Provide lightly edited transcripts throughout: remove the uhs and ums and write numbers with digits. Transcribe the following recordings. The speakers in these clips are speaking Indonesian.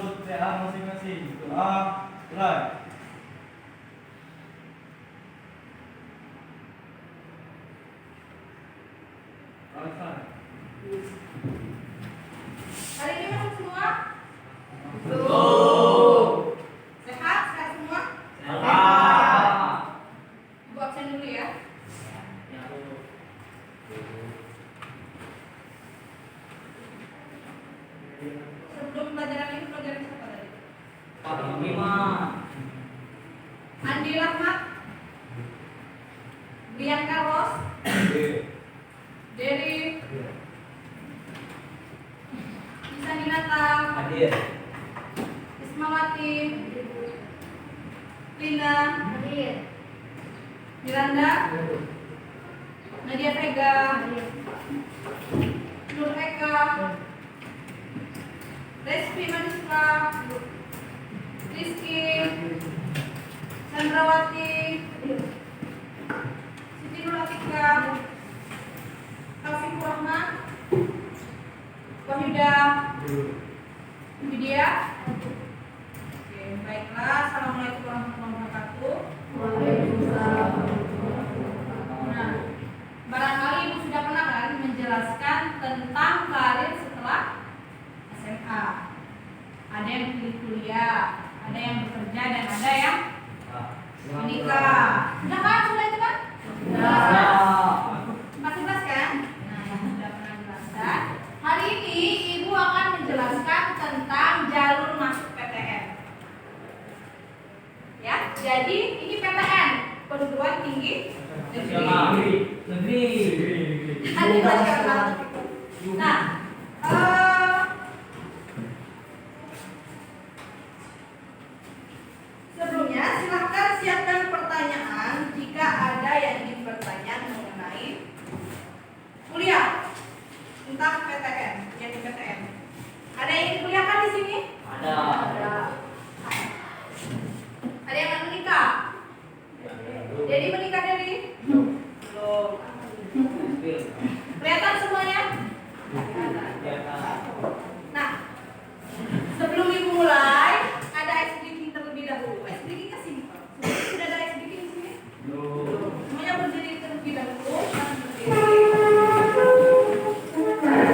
sudut CA masing-masing. A, mulai. Hari ini masuk semua? Masuk. Sehat? Sehat semua? Sehat. Ibu absen dulu ya. Sebelum pelajaran ini pelajaran siapa tadi? Andi Rahmat, Brian Carlos, Dery, Isa Ninata, Ismawati, Lina, Miranda, Nadia Vega, Nur Eka, Respi Manispa, Rizky, Sandrawati, Siti Nuratika, Taufikur Rahman, Wahyuda, Widya. Oke, baiklah. Assalamualaikum warahmatullahi wabarakatuh. Nah, barangkali Ibu sudah pernah kan menjelaskan tentang karir setelah SMA. Ada yang pilih kuliah, ada yang bekerja, dan ada yang menikah. Sudah kan? Sudah itu kan? Masih jelas kan? Nah, yang sudah pernah jelaskan. Hari ini Ibu akan menjelaskan tentang jalur masuk PTN. Ya, jadi ini PTN, perguruan tinggi negeri. Nah, sebelumnya silahkan siapkan pertanyaan jika ada yang ingin bertanya mengenai kuliah tentang PTN, yang di PTN. Ada yang ingin kuliah kan di sini? Ada. Ada yang akan menikah? Jadi menikah dari? Belum. Kelihatan semuanya? Nah, sebelum Ibu mulai, ada ice breaking terlebih dahulu. Ice breaking-nya simpel. Sudah ada ice breaking di sini? Belum. Semuanya berdiri terlebih dahulu.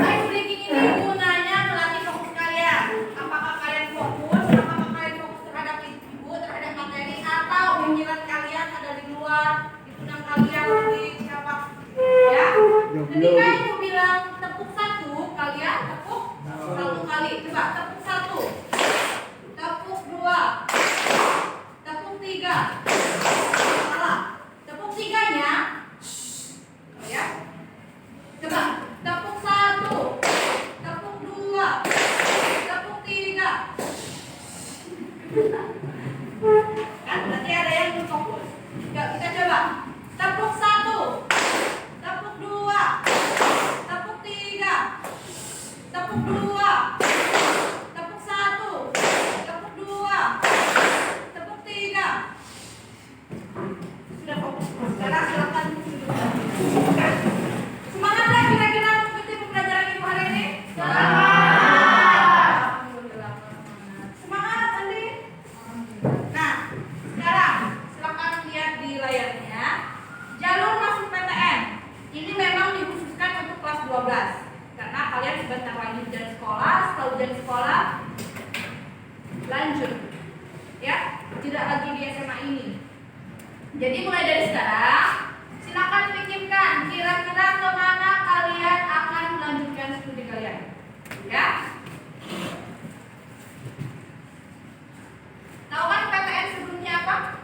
Ice breaking ini gunanya melatih fokus kalian. Apakah kalian fokus? Apakah kalian fokus terhadap Ibu, terhadap materi, atau pikiran kalian ada di luar, di pundak kalian, di siapa? Ya. Ketika Ibu bilang tepuk satu, kalian tepuk satu kali. Coba tepuk satu, tepuk dua, tepuk tiga. Salah. Tepuk tiganya, ya. Coba tepuk satu, tepuk dua, tepuk tiga. Kan berarti ada yang belum fokus. Kita coba tepuk satu, tepuk dua, tepuk tiga, tepuk dua, tepuk satu, tepuk dua, tepuk tiga. Sudah fokus. Sekarang silakan duduk. Semangat nggak kira-kira mengikuti pembelajaran Ibu hari ini? Alhamdulillah, semangat. Semangat, Andi. Nah, sekarang silakan lihat di layarnya jalur masuk PTN. Ini memang dikhususkan untuk kelas 12 karena kalian sebentar lagi ujian sekolah. Setelah ujian sekolah lanjut, ya, tidak lagi di SMA ini. Jadi mulai dari sekarang silakan pikirkan kira-kira kemana kalian akan melanjutkan studi kalian, ya. Tahu kan PTN sebelumnya apa?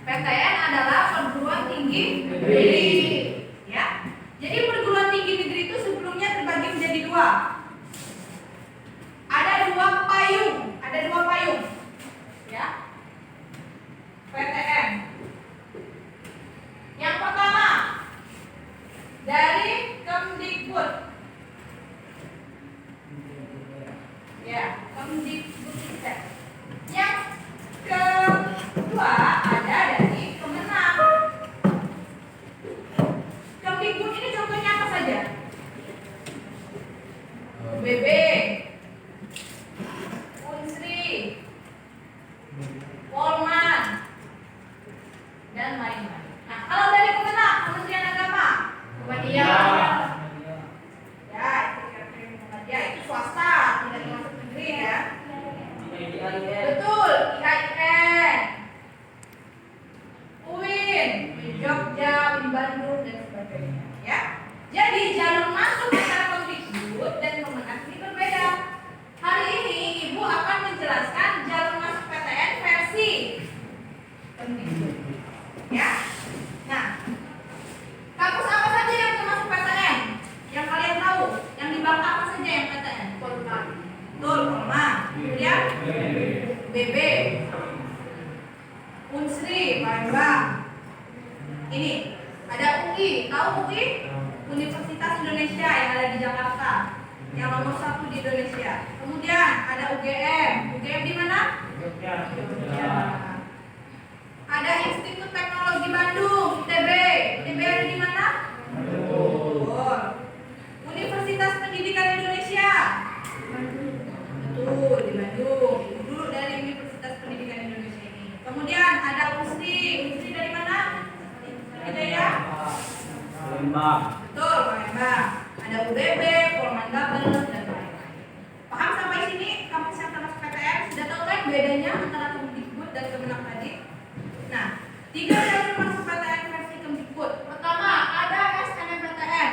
PTN adalah perguruan tinggi negeri, ya. Jadi perguruan tinggi negeri itu sebelumnya terbagi menjadi dua. Ada dua payung, ya. PTN. Yang pertama dari Kemdikbud, ya, Kemdikbud. Yang kedua ada dari Kemenang. Kemdikbud ini contohnya apa saja? BB, Unsri, UBB, Unsri, Palembang. Ini ada UI, tahu UI? Universitas Indonesia yang ada di Jakarta, yang nomor 1 di Indonesia. Kemudian ada UGM, UGM di mana? Jogja. Ada Institut Teknologi Bandung, ITB, ITB ada di mana? Betul. Universitas Pendidikan Indonesia, betul di Bandung. Ibu dulu dari Universitas Pendidikan Indonesia ini. Kemudian ada Unsri, Unsri dari mana? Ada ya? Palembang. Betul, Palembang. Ada UBB, Polman Gabel, dan lain-lain. Paham sampai sini? Kamu siap masuk PTN? Sudah tahu kan bedanya antara Kemdikbud dan Kemenak tadi? Nah, 3 jalur masuk PTN versi Kemdikbud. Pertama, ada SNMPTN.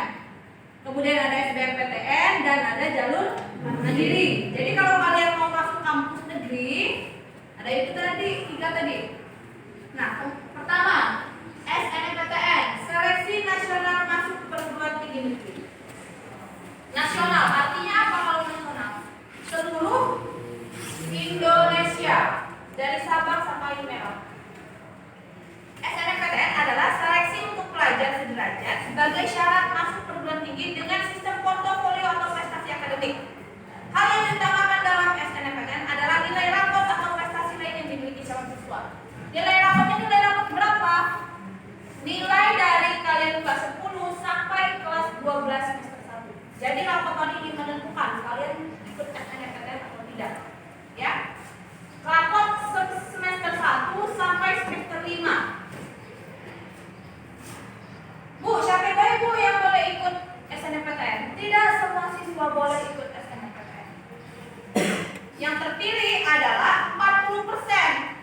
Kemudian ada SBMPTN dan ada jalur mandiri. Jadi kalau kalian mau masuk kampus negeri, ada itu tadi, 3 tadi. Nah, pertama, SNMPTN, Seleksi Nasional Masuk Perguruan Tinggi Negeri. Nasional, artinya apa kalau nasional? Seluruh Indonesia, dari Sabang sampai Merauke. SNMPTN adalah seleksi untuk pelajar sederajat sebagai syarat masuk perguruan tinggi dengan sistem portofolio atau prestasi akademik. Hal yang diutamakan dalam SNMPTN adalah nilai rapor atau prestasi lain yang dimiliki calon siswa. Nilai rapornya nilai rapor berapa? Nilai dari kalian kelas 10 sampai kelas 12 semester 1. Jadi rapor ini menentukan kalian ikut SNMPTN atau tidak. Ya. Rapor semester 1 sampai semester 5. Bu, siapa Bu yang boleh ikut SNMPTN? Tidak semua siswa boleh ikut SNMPTN. Yang terpilih adalah 40%.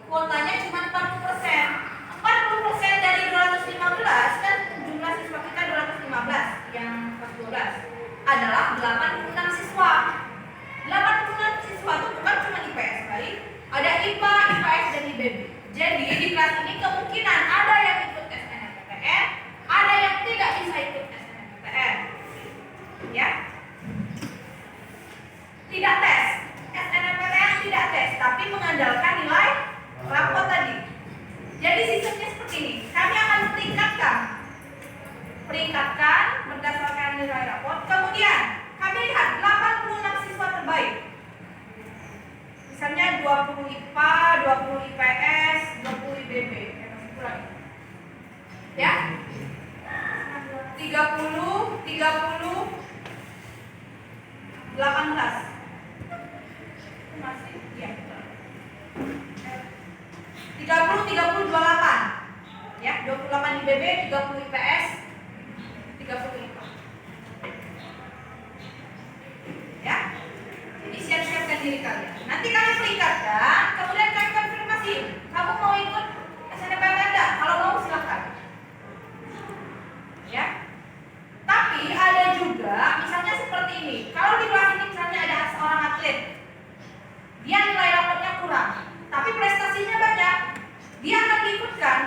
Kuotanya cuma 40%. 40% dari 215 kan jumlah siswa kita 215 yang kelas 12 adalah 86 siswa. 86 siswa itu bukan cuma IPS baik, ada IPA, IPS dan IBB. Jadi di kelas ini kemungkinan ada yang ikut SNMPTN, ada yang tidak bisa ikut SNMPTN. Ya. Tidak tes. SNMPTN tidak tes, tapi mengandalkan nilai rapor tadi. Jadi sistemnya seperti ini. Kami akan peringkatkan berdasarkan nilai rapor. Kemudian kami lihat 86 siswa terbaik. Misalnya 20 IPA, 20 IPS, 20 IBB. Ya. 30, 18. Masih? Ya. 30, 28. Ya, 28 IBB, 30 IPS, 30 IPA. Ya. Jadi siap-siapkan diri kalian. Nanti kalian peringkatkan, kemudian kalian konfirmasi. Kamu mau ikut SNMPTN enggak? Kalau mau silakan. Ya. Tapi ada juga misalnya seperti ini. Kalau di kelas ini misalnya ada seorang atlet. Dia nilai rapotnya kurang, tapi prestasinya banyak. Dia akan diikutkan.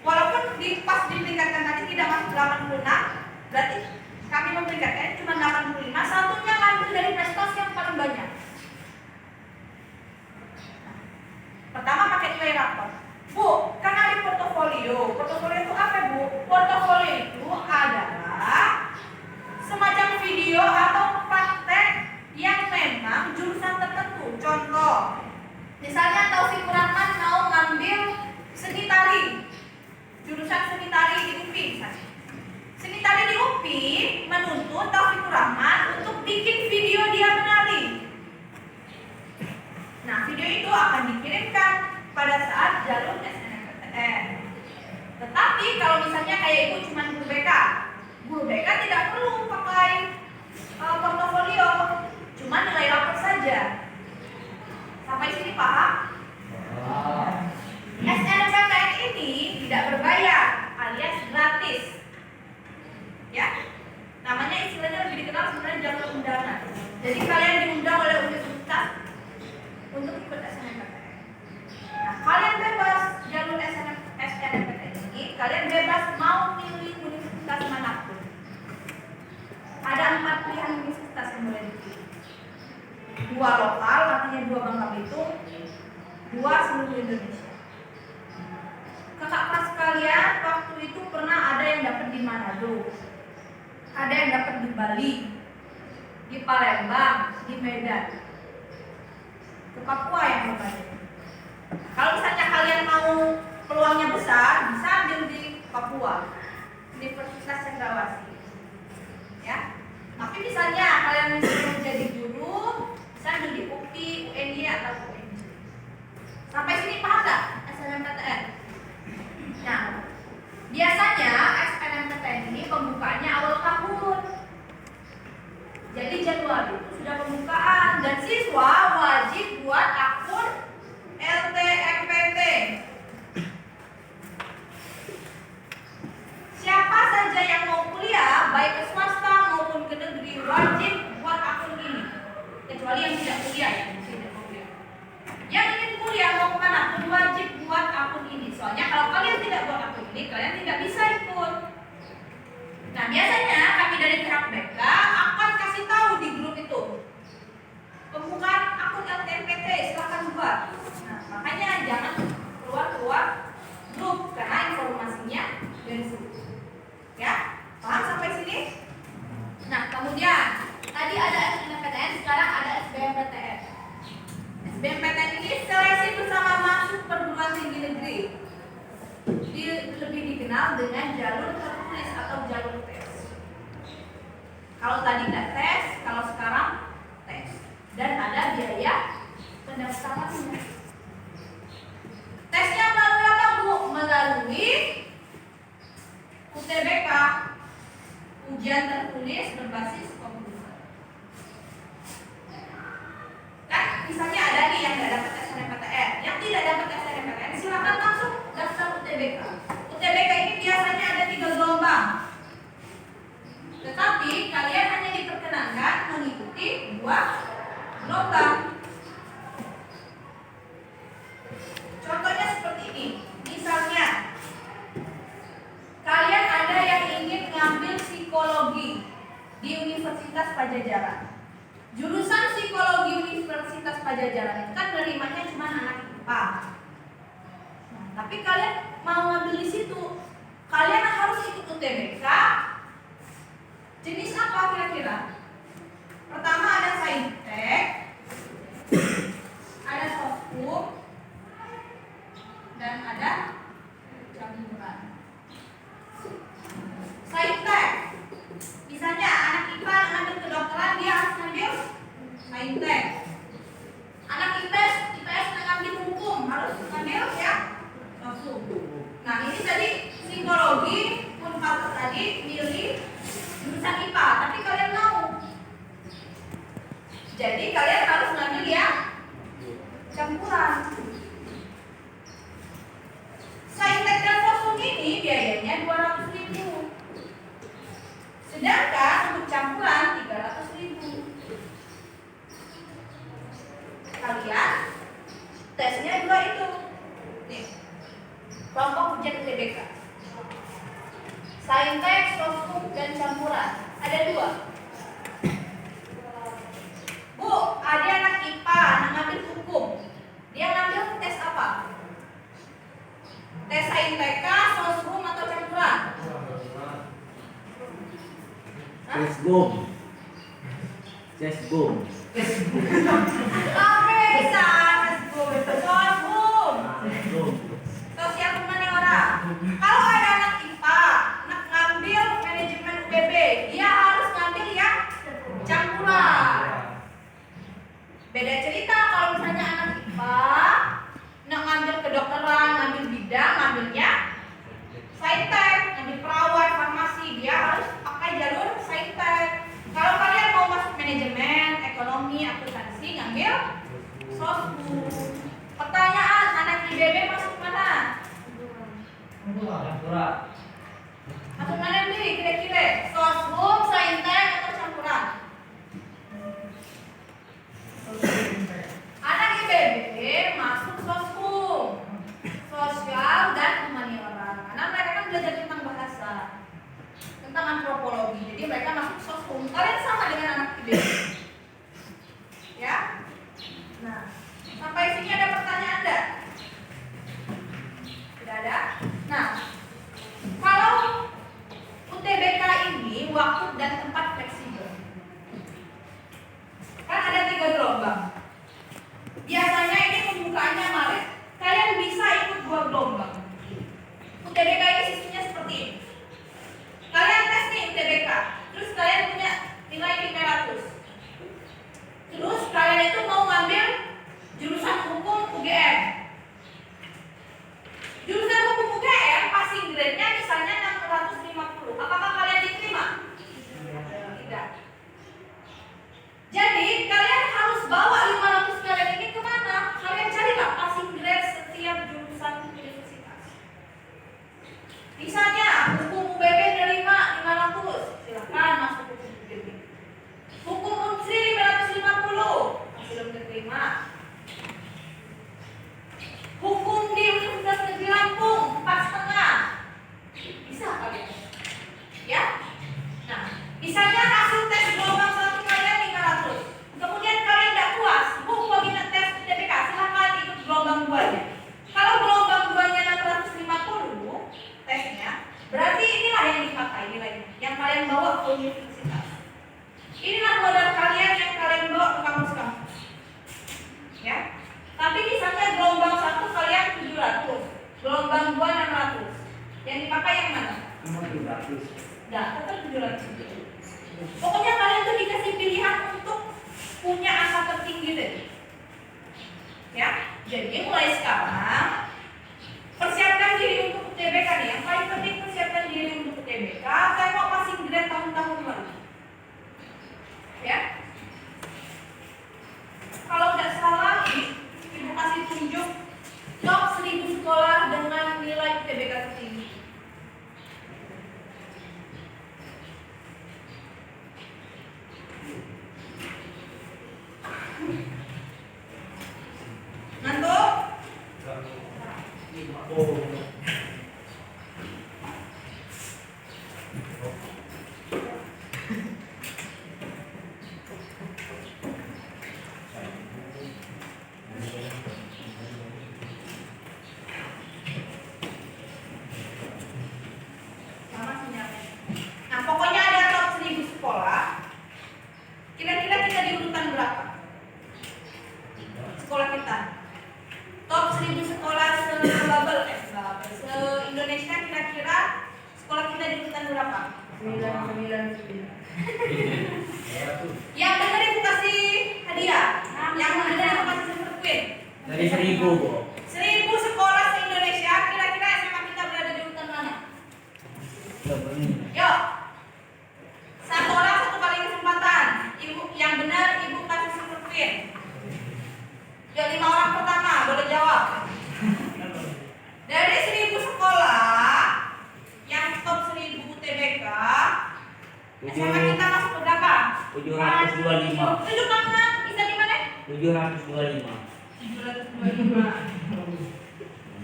Walaupun pas diperingkatkan tadi tidak masuk 86, berarti kami memperingkatkan cuma 85, satunya ngambil dari prestasi yang paling banyak. Pertama pakai nilai rapor. Bu, kan ada portofolio. Portofolio itu apa, Bu? Portofolio itu adalah semacam video atau praktek yang memang jurusan tertentu. Contoh, misalnya Taufik Rahman mau ngambil seni tari, jurusan seni tari di UPI misalnya. Seni tari di UPI menuntut Taufik Rahman untuk bikin video dia menari. Nah, video itu akan dikirimkan pada saat jalur SNMPTN. Tetapi kalau misalnya kayak ibu cuma guru BK tidak perlu pakai portofolio, cuma nilai rapor saja. Sampai sini paham? SNMPTN ini tidak berbayar, alias gratis. Ya, namanya istilahnya lebih dikenal sebenarnya jalur undangan. Jadi kalian diundang oleh universitas untuk ikut SNMPTN. Nah, kalian bebas jalur SNMPTN ini, kalian bebas mau pilih universitas manapun. Ada 4 pilihan universitas yang boleh dipilih. 2 lokal, artinya artinya 2 Bangka Belitung, 2 seluruh Indonesia. Kakak kelas kalian waktu itu pernah ada yang dapat di Manado, ada yang dapat di Bali, di Palembang, di Medan, ke Papua yang berbanyak. Kalau misalnya kalian mau peluangnya besar, bisa ambil di Papua, Universitas Cendrawasih. Ya. Tapi misalnya kalian mau jadi guru, bisa ambil di UPI, UNY atau UNJ. Sampai sini paham nggak SNMPTN? Nah, biasanya SNMPTN ini pembukaannya awal tahun. Jadi Januari itu sudah pembukaan dan siswa wajib buat akun LTMPT. Siapa saja yang mau kuliah, baik ke swasta maupun ke negeri, wajib buat akun ini. Kecuali yang tidak kuliah ya, tidak kuliah. Yang ingin kuliah mau kemana pun wajib buat akun ini. Soalnya kalau kalian tidak buat akun ini, kalian tidak bisa ikut. Nah, biasanya kami dari pihak BK akan kasih tahu di grup itu pembukaan akun LTMPT, silahkan buat. Nah, makanya jangan keluar grup karena informasinya dari situ. Ya, paham sampai sini? Nah, kemudian tadi ada SNMPTN, sekarang ada SBMPTN. SBMPTN ini seleksi bersama masuk perguruan tinggi negeri. Lebih dikenal dengan jalur tertulis atau jalur tes. Kalau tadi tidak tes, kalau sekarang tes. Dan ada biaya pendaftarannya. Tesnya melalui apa, Bu? Melalui UTBK, ujian tertulis berbasis komputer. Kan misalnya ada nih yang tidak dapat SNMPTN, yang tidak dapat SNMPTN silakan langsung daftar UTBK. UTBK ini biasanya ada 3 gelombang. Tetapi kalian hanya diperkenankan mengikuti 2 gelombang. Contohnya seperti ini. Misalnya kalian ada yang ingin ngambil psikologi di Universitas Padjadjaran. Jurusan psikologi Universitas Padjadjaran itu kan nerimanya cuma anak IPA. Nah, tapi kalian mau ngambil di situ, kalian harus ikut UTBK. Jenis apa kira-kira? Pertama ada saintek, ada soskum, dan ada campuran. Saintek, misalnya anak IPA ngambil kedokteran, dia harus ngambil saintek. Anak IPS ngambil hukum, harus ngambil ya soskum. Nah, ini tadi psikologi pun patut tadi milih jurusan IPA, tapi kalian mau. Jadi kalian harus ngambil ya campuran. Saintek dan soskum ini biayanya 200.000. Sedangkan untuk campuran 300.000. Kalian tesnya 2 itu. Nih. Kelompok ujian UTBK. Saintek, soskum, dan campuran. Ada 2. Bu, ada anak IPA ngambil hukum. Dia ngambil tes apa? Tes saintek, soskum, atau campuran? Sesgum. Sesgum. Oke, bisa sesgum. Soskum. Sosial humaniora. Kalau ada anak IPA ngambil manajemen UPB, dia harus ngambil yang campuran. Beda cerita kalau misalnya anak IPA ngambil kedokteran, ngambil bidang, ngambilnya saintek, ngambil perawat, farmasi, dia harus pakai jalur saintek. Kalau kalian mau masuk manajemen, ekonomi, akuntansi, ngambil soskum. Pertanyaan, anak IBB masuk mana? Masuk mana nih kira-kira? Soskum, saintek, atau campuran? Anak IBB masuk soskum, sosial dan humaniora. Karena mereka kan belajar tentang bahasa, tentang antropologi. Jadi mereka masuk soskum. Kalian sama dengan anak IBB. Ya? Nah, bergelombang. UTBK ini sistemnya seperti ini. Kalian tes nih UTBK, terus kalian punya nilai 500. Terus kalian itu mau ngambil jurusan hukum UGM. Jurusan hukum UGM passing grade-nya misalnya 650. Apakah kalian diterima? Tidak. Jadi kalian harus bawa 500 kalian ini kemana? Kalian carilah passing grade setiap jurusan universitas. Misalnya hukum UBB nerima 500, silakan masuk hukum UBB. Hukum Unsri 550, masih belum diterima. Hukum di Universitas Negeri Lampung 4,5, bisa kalian? Ya? Nah, misalnya hasil tes gelombang 1 kalian 500. Kemudian kalian tidak puas, Bu, lagi tes UTBK, silahkan ikut gelombang 2-nya. Kalau gelombang 2-nya 650 tesnya, berarti inilah yang dipakai nilainya, yang kalian bawa ke universitas. Inilah modal kalian yang kalian bawa ke kampus-kampus. Ya. Tapi misalnya gelombang 1 kalian 700, gelombang 2 600. Yang dipakai yang mana? 700. Nah, tetap 700. Pokoknya kalian tuh dikasih pilihan untuk punya angka tertinggi tadi. Ya. Jadi mulai sekarang persiapkan diri untuk UTBK nih. Yang paling penting persiapkan diri untuk UTBK. Saya mau passing grade tahun-tahun lalu. Ya. Kalau tidak salah nih, Ibu kasih tunjuk top 1000 sekolah dengan nilai UTBK tertinggi. Ngantuk? Oh. Sama sinyalnya. Nah, pokoknya ada top 1000 sekolah. Kira-kira kita di urutan berapa? Sekolah kita. Top 1000 sekolah se-Indonesia kira-kira sekolah kita di urutan berapa? 999. Yang benar Ibu kasih hadiah. Yang benar Ibu kasih super queen. Dari 1000, Bu. 1000 sekolah se-Indonesia, kira-kira SMA kita berada di urutan mana? Yuk. Satu orang satu kali kesempatan. Ibu yang benar Ibu kasih super queen. Yuk, 5 orang pertama boleh jawab. Dari 1000 sekolah yang top 1000 UTBK, SMA kita masuk ke berapa? 725. Tunjuk tangan, bisa di mana? 725. 725.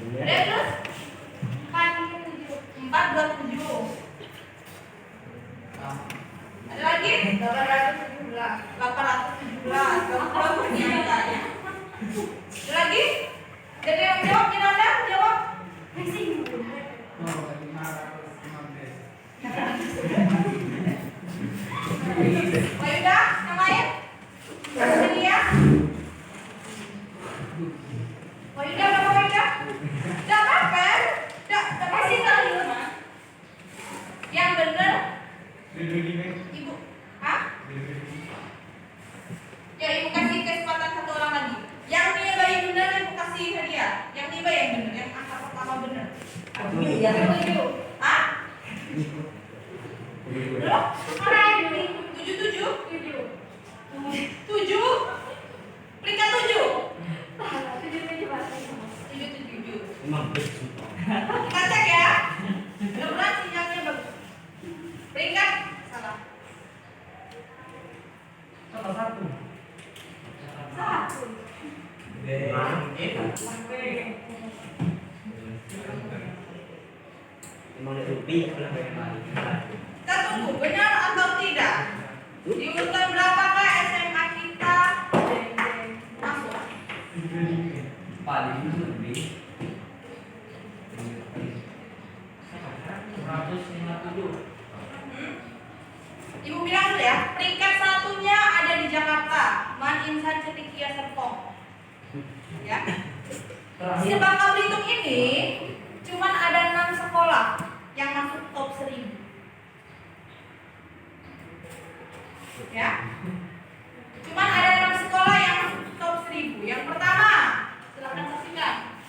Udah terus? 427. Ada lagi? 817. 817. Kamu nyatanya. Ada lagi? Jadi yang jawab, Miranda, jawab. Racing. Wayuda, yang lain? Ini ya. Wayuda, berapa Wayuda? Tidak apa-apa. Tidak kasih kali. Yang benar? Ibu. Hah? Ya, Ibu kasih kesempatan satu orang lagi. Yang nilai benar Ibu kasih hadiah. Yang nilai yang benar, yang angka pertama benar. Yang 7. Hah? Belum? Orang ini 77? 7? Peringkat 7? 77. Emang betul. Kita cek ya. Mudah-mudahan sinyalnya bagus. Peringkat salah. Salah satu. Satu. Emang ada rupiah lah. Kita tunggu benar atau tidak. Di urutan berapakah SMA kita masuk? Paling lebih 157. Ibu bilang dulu ya, peringkat satunya ada di Jakarta, Man Insan Cendekia Serpong. Ya. Terakhir. Bangka Belitung ini cuman ada 6 sekolah yang masuk top 1000. Ya. Cuman ada 6 sekolah yang masuk top 1000. Yang pertama, silakan saksikan.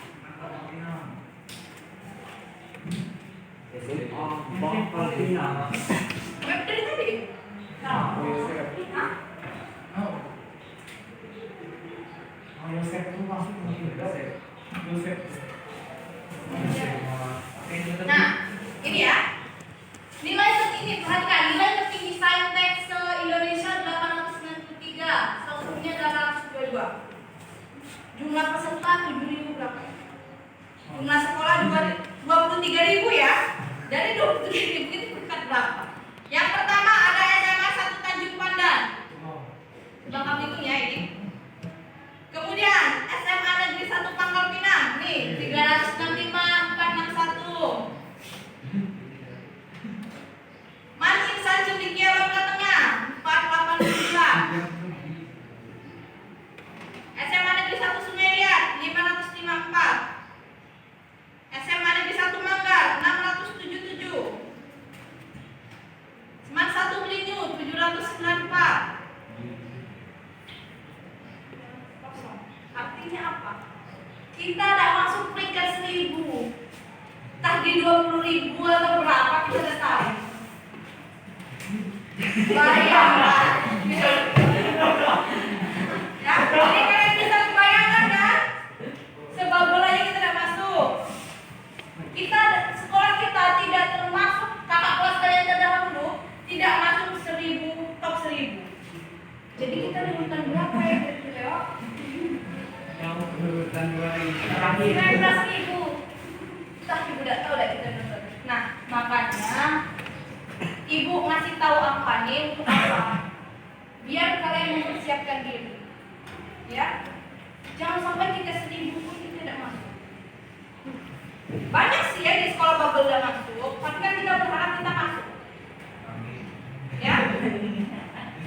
SMA Bangka Pinang. Web dari tadi. Nah, Hah? Yosef itu masuk mungkin Yosef. Nah, ini ya. Nilai tertinggi, perhatikan, nilai tertinggi saintek se-Indonesia 893, seluruhnya 822. Jumlah peserta 7.000 berapa? Jumlah sekolah 23.000 ya. Dari 23.000 itu peringkat berapa? Yang pertama ada SMA 1 Tanjung Pandan. Bangka Belitung ya ini. Kemudian SMA Negeri 1 Pangkal Pinang, nih 365 461. Man Insan Cendekia Bangka Tengah 489. SMA Negeri 1 Sungai Liat 554. SMA Negeri 1 Manggar 677. Seman 1 Belinyu 794. Artinya apa? Kita tidak masuk peringkat 1000. Entah di 20.000 atau berapa kita tidak tahu. Bayangkan. Ya, jadi kalian bisa membayangkan kan? Sebabel aja kita tidak masuk. Kita sekolah kita tidak termasuk kakak kelas kalian terdahulu tidak masuk 1000 top 1000. Jadi kita di urutan berapa ya kira-kira? Yang urutan 2000 terakhir. 19.000. Entah ibu tidak tahu dah kita nonton. Nah, makanya ibu ngasih tahu angka ini untuk apa? Biar kalian mempersiapkan diri. Ya. Jangan sampai kita 1000 pun kita tidak masuk. Banyak sih ya di sekolah Babel udah masuk, tapi kan kita berharap kita masuk. Ya.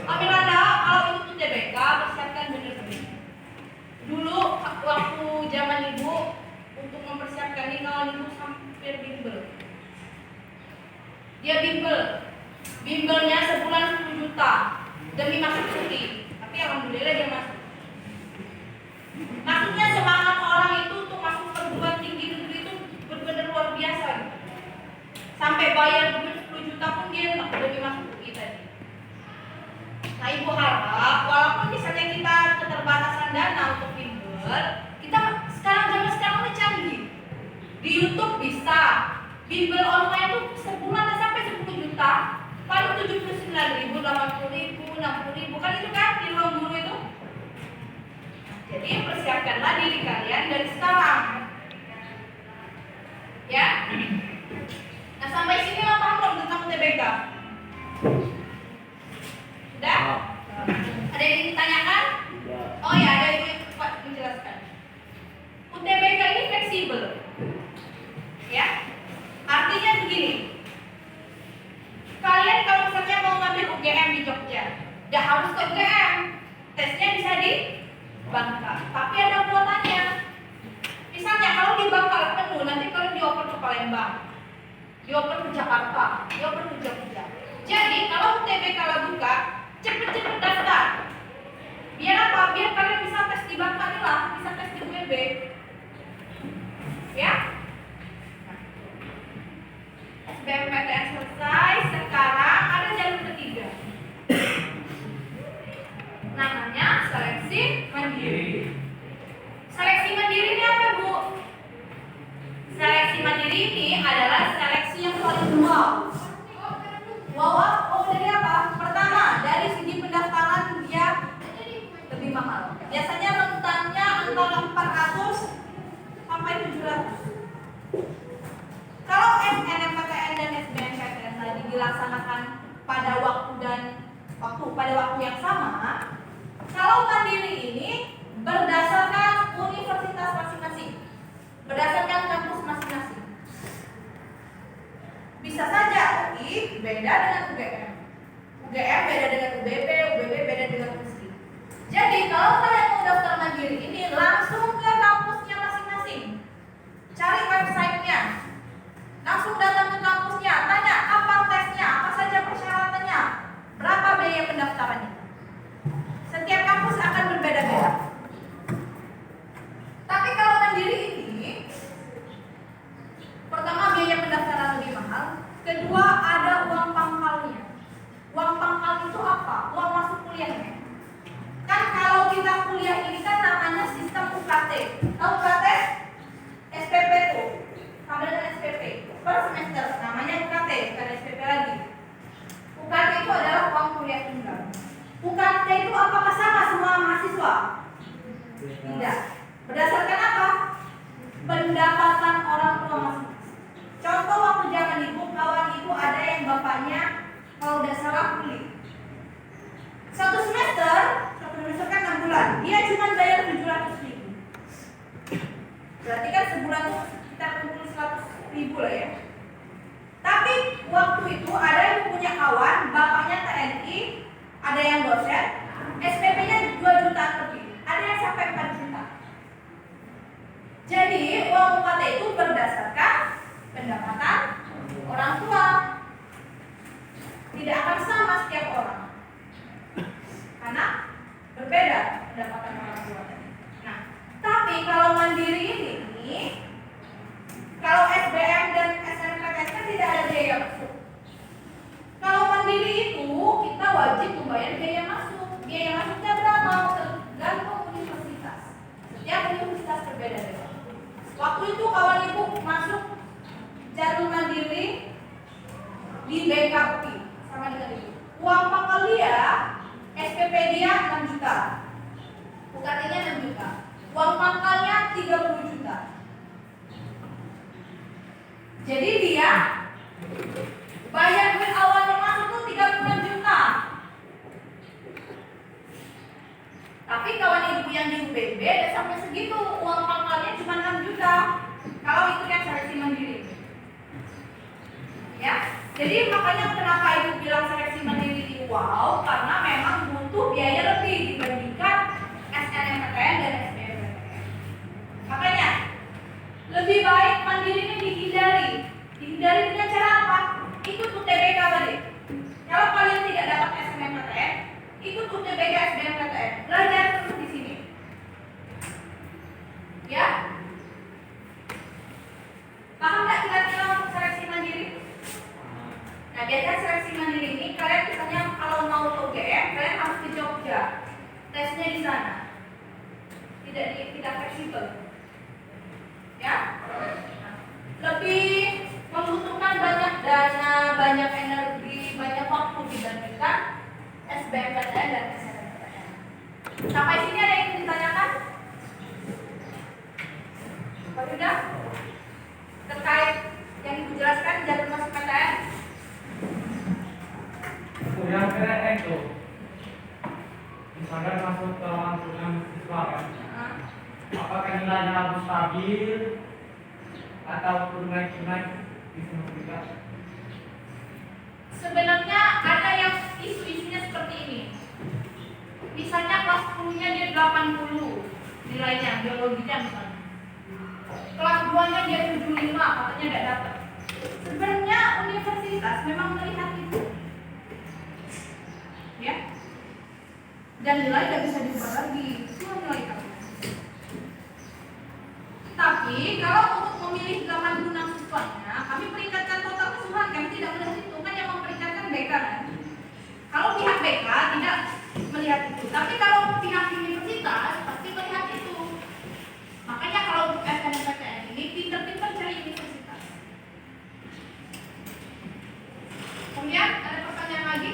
Amin Anda, kalau itu TBK persiapkan benar-benar. Dulu waktu zaman ibu untuk mempersiapkan ini kalau ibu hampir bimbel. Dia bimbelnya sebulan 10 juta demi masuk cuti. Tapi alhamdulillah dia masuk. Maksudnya semangat orang itu untuk masuk perguruan tinggi negeri itu benar-benar luar biasa. Gitu. Sampai bayar duit 10 juta pun dia demi masuk UI tadi. Nah ibu harap walaupun misalnya kita keterbatasan dana untuk bimbel, kita sekarang ini canggih. Di YouTube bisa bimbel online itu sebulan sampai 10 juta, paling 79.000, 80.000, 60.000 kan itu kan di ruang guru itu. Jadi persiapkanlah diri kalian dari sekarang. Ya. Nah sampai sini lo paham belum tentang UTBK? Sudah? Ada yang ingin ditanyakan? Oh ya, ada yang menjelaskan. UTBK ini fleksibel. Ya. Artinya begini. Kalian kalau misalnya mau ngambil UGM di Jogja, tidak harus ke UGM. Tesnya bisa di Bangka. Tapi ada kuotanya. Misalnya kalau di Bangka penuh, nanti kalian dioper ke Palembang, dioper ke Jakarta, dioper ke Jogja. Jadi kalau UTBK buka, cepet-cepet daftar. Biar apa? Biar kalian bisa tes di Bangka nih lah, bisa tes di UNB. Ya? SBMPTN selesai, sekarang ada jalur ketiga. Namanya seleksi mandiri. Seleksi mandiri ini apa, Bu? Seleksi mandiri ini adalah seleksi yang paling wow. Wow, dari apa? Pertama, dari segi pendaftaran dia lebih mahal. Biasanya rentannya antara 400 sampai 700. Kalau SNMPTN dan SBMPTN tadi dilaksanakan pada waktu yang sama, kalau mandiri ini berdasarkan universitas masing-masing, berdasarkan kampus masing-masing. Bisa saja UI beda dengan UGM, UGM beda dengan UBB, UBB beda dengan USI. Jadi kalau kalian mau daftar mandiri ini langsung ke kampusnya masing-masing. UKT itu apakah sama semua mahasiswa? Tidak. Berdasarkan apa? Pendapatan orang tua masing-masing. Contoh waktu zaman ibu, kawan ibu ada yang bapaknya kalau udah salah kuliah. Satu semester kan 6 bulan, dia cuma bayar 700.000. Berarti kan sebulan itu kita kumpul 100.000 lah ya. Tapi waktu itu ada yang punya kawan, bapaknya TNI, ada yang dosen, SPP-nya 2 juta lebih, ada yang sampai 4 juta. Jadi uang UKT itu berdasarkan pendapatan orang tua. Tidak akan sama setiap orang, karena berbeda pendapatan orang tua tadi. Nah, tapi kalau mandiri ini, kalau SBM dan SNMPTN kan tidak ada biaya masuk. Kalau mandiri itu kita wajib membayar biaya masuk. Biaya masuknya berapa? Tergantung universitas. Setiap universitas berbeda-beda. Waktu itu kawan ibu masuk jalur mandiri di BKUI sama dengan ibu. Uang pangkal dia, SPP dia 6 juta, UKT-nya 6 juta, uang pangkalnya 30 juta. Jadi dia bayar duit awalnya masuk tuh 36 juta. Tapi kawan ibu yang di UPB udah sampai segitu, uang pangkalnya cuma 6 juta. Kalau itu kan seleksi mandiri. Ya, jadi makanya kenapa ibu bilang seleksi mandiri ini wow, karena memang butuh biaya lebih dibandingkan SNMPTN dan SBMPTN. Makanya lebih baik mandiri ini dihindari. Dihindari dengan cara apa? Ikut UTBK tadi. Kalau kalian tidak dapat SNMPTN, ikut UTBK SBMPTN. Belajar terus di sini. Ya? Paham nggak kira-kira untuk seleksi mandiri? Nah, biasanya seleksi mandiri ini kalian misalnya kalau mau ke UGM, kalian harus ke Jogja. Tesnya di sana. Tidak fleksibel. Ya? Lebih membutuhkan banyak dana, banyak energi, banyak waktu dibandingkan SBMPTN dan SNMPTN. Sampai sini ada yang ditanyakan? Pak Yuda? Terkait yang ibu jelaskan jalur masuk PTN? Yang PTN itu, misalkan masuk ke lingkungan siswa kan, apakah nilainya harus stabil atau naik-naik di semua kita? Sebenarnya ada yang isu-isunya seperti ini. Misalnya kelas 10-nya dia 80 nilainya, biologinya misalnya. Kelas 2-nya dia 75, katanya tidak dapat. Sebenarnya universitas memang melihat itu. Ya. Dan nilai tidak bisa diubah lagi. Itu nilai kamu. Tapi kalau untuk memilih 86 siswanya, kami peringkatkan total keseluruhan, kami tidak melihat itu, kan yang memperingkatkan BK kan. Kalau pihak BK tidak melihat itu, tapi kalau pihak universitas pasti melihat itu. Makanya kalau untuk SNMPTN ini pinter-pinter cari universitas. Kemudian ada pertanyaan lagi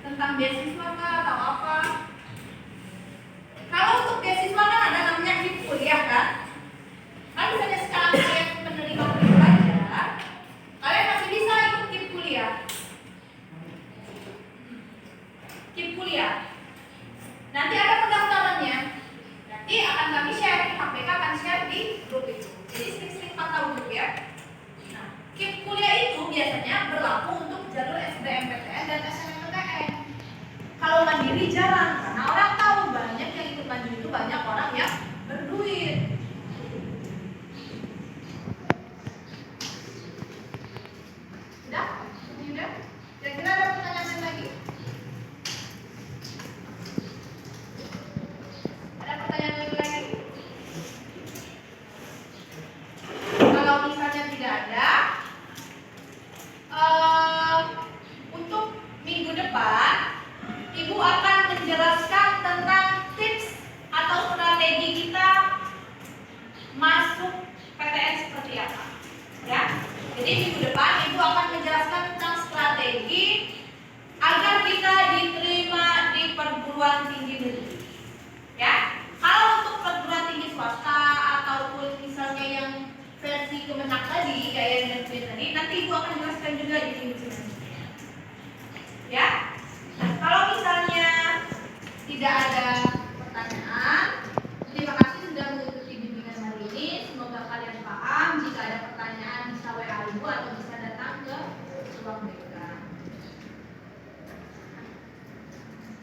tentang beasiswa kah atau apa? Kalau untuk beasiswa kan ada namanya KIP kuliah kan? Kan misalnya sekarang kalian penerima pelajar, kalian masih bisa ikut KIP kuliah. KIP kuliah. Nanti ada pendaftarannya. Nanti akan kami share, KPK akan share di grup itu. Jadi sering-sering pantau dulu ya. Nah, KIP kuliah itu biasanya berlaku untuk jalur SBMPTN dan SNMPTN. Kalau mandiri jarang, karena orang tahu banyak yang ikut mandiri itu banyak orang yang berduit. Sudah? Sudah? Kira-kira ada pertanyaan lagi? Ada pertanyaan lagi? Kalau misalnya tidak ada, untuk minggu depan Ibu akan menjelaskan tentang tips atau strategi kita masuk PTN seperti apa. Ya. Jadi minggu depan Ibu akan menjelaskan tentang strategi agar kita diterima di perguruan Kemenak tadi, kayak yang Jasmine tadi, nanti Ibu akan jelaskan juga di sini. Ya. Nah, kalau misalnya tidak ada pertanyaan, terima kasih sudah mengikuti bimbingan hari ini. Semoga kalian paham. Jika ada pertanyaan bisa WA Ibu atau bisa datang ke ruang BK.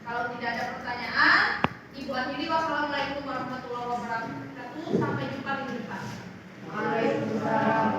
Kalau tidak ada pertanyaan, Ibu akhiri. Wassalamualaikum warahmatullahi wabarakatuh. Sampai jumpa minggu depan. Waalaikumsalam.